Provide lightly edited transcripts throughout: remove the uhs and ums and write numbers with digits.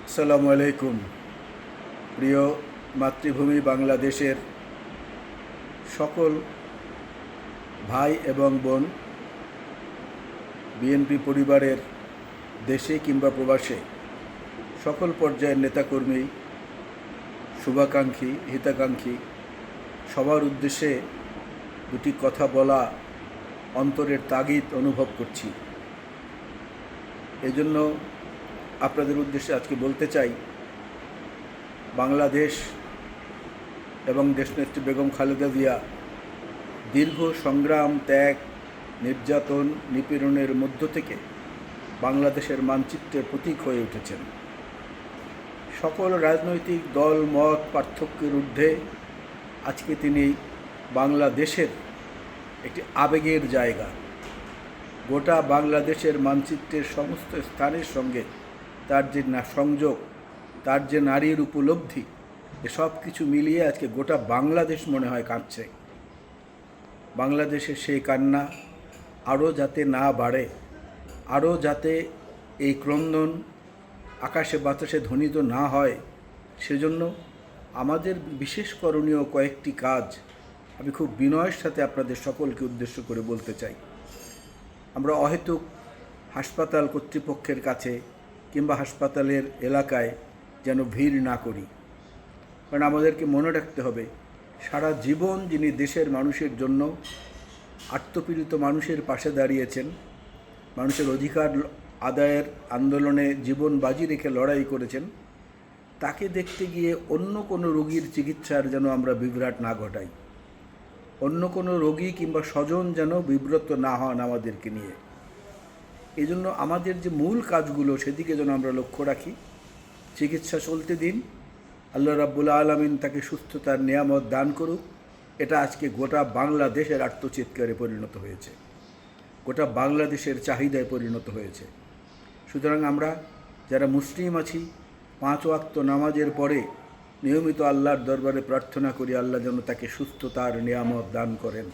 আসসালামু আলাইকুম। প্রিয় মাতৃভূমি বাংলাদেশের সকল ভাই এবং বোন, বিএনপি পরিবারের দেশে কিংবা প্রবাসে সকল পর্যায়ের নেতাকর্মী, শুভাকাঙ্ক্ষী, হিতাকাঙ্ক্ষী সবার উদ্দেশ্যে দুটি কথা বলা অন্তরের তাগিদ অনুভব করছি। এজন্য আপনাদের উদ্দেশ্যে আজকে বলতে চাই, বাংলাদেশ এবং দেশনেত্রী বেগম খালেদা জিয়া দীর্ঘ সংগ্রাম, ত্যাগ, নির্যাতন, নিপীড়নের মধ্য থেকে বাংলাদেশের মানচিত্রের প্রতীক হয়ে উঠেছেন। সকল রাজনৈতিক দল মত পার্থক্যের ঊর্ধ্বে আজকে তিনি বাংলাদেশের একটি আবেগের জায়গা। গোটা বাংলাদেশের মানচিত্রের সমস্ত স্থানের সঙ্গে তার যে সংযোগ, তার যে নারীর উপলব্ধি, এসব কিছু মিলিয়ে আজকে গোটা বাংলাদেশ মনে হয় কাঁদছে। বাংলাদেশের সেই কান্না আরও যাতে না বাড়ে, আরও যাতে এই ক্রন্দন আকাশে বাতাসে ধ্বনিত না হয়, সেজন্য আমাদের বিশেষ করণীয় কয়েকটি কাজ আমি খুব বিনয়ের সাথে আপনাদের সকলকে উদ্দেশ্য করে বলতে চাই। আমরা অহেতুক হাসপাতাল কর্তৃপক্ষের কাছে কিংবা হাসপাতালের এলাকায় যেন ভিড় না করি, কারণ আমাদেরকে মনে রাখতে হবে, সারা জীবন যিনি দেশের মানুষের জন্য আত্মপীড়িত মানুষের পাশে দাঁড়িয়েছেন, মানুষের অধিকার আদায়ের আন্দোলনে জীবন বাজি রেখে লড়াই করেছেন, তাকে দেখতে গিয়ে অন্য কোনো রোগীর চিকিৎসার যেন আমরা বিভ্রাট না ঘটাই, অন্য কোনো রোগী কিংবা স্বজন যেন বিব্রত না হন আমাদেরকে নিয়ে। এই জন্য আমাদের যে মূল কাজগুলো সেদিকে যেন আমরা লক্ষ্য রাখি। চিকিৎসা চলতে দিন, আল্লাহ রাব্বুল আলামিন তাকে সুস্থতার নিয়ামত দান করুক। এটা আজকে গোটা বাংলাদেশের আত্মচিৎকারে পরিণত হয়েছে, গোটা বাংলাদেশের চাহিদায় পরিণত হয়েছে। সুতরাং আমরা যারা মুসলিম আছি, 5 ওয়াক্ত নামাজের পরে নিয়মিত আল্লাহর দরবারে প্রার্থনা করি আল্লাহ যেন তাকে সুস্থতার নিয়ামত দান করেন।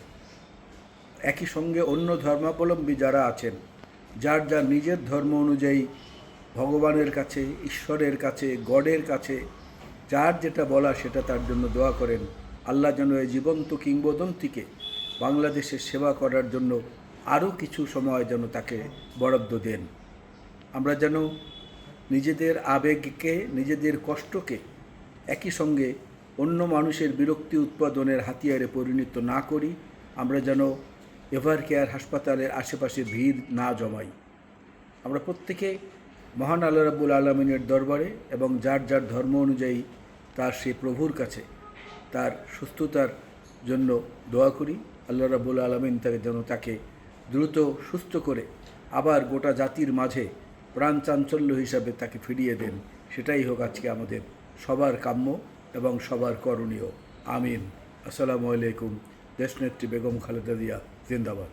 একই সঙ্গে অন্য ধর্মাবলম্বী যারা আছেন, যার যার নিজের ধর্ম অনুযায়ী ভগবানের কাছে, ঈশ্বরের কাছে, গডের কাছে যার যেটা বলা সেটা তার জন্য দোয়া করেন। আল্লাহ যেন এই জীবন্ত কিংবদন্তিকে বাংলাদেশের সেবা করার জন্য আরও কিছু সময় যেন তাকে বরাদ্দ দেন। আমরা যেন নিজেদের আবেগকে, নিজেদের কষ্টকে একই সঙ্গে অন্য মানুষের বিরক্তি উৎপাদনের হাতিয়ারে পরিণত না করি। আমরা যেন এভার কেয়ার হাসপাতালের আশেপাশে ভিড় না জমাই। আমরা প্রত্যেকে মহান আল্লাহ রাব্বুল আলামিনের দরবারে এবং যার যার ধর্ম অনুযায়ী তার সেই প্রভুর কাছে তার সুস্থতার জন্য দোয়া করি। আল্লাহ রাব্বুল আলামিন যেন তাকে দ্রুত সুস্থ করে আবার গোটা জাতির মাঝে প্রাণ চাঞ্চল্য হিসাবে তাকে ফিরিয়ে দেন। সেটাই হোক আজকে আমাদের সবার কাম্য এবং সবার করণীয়। আমিন। আসসালামু আলাইকুম। দেশনেত্রী বেগম খালেদা জিয়া জিন্দাবাদ।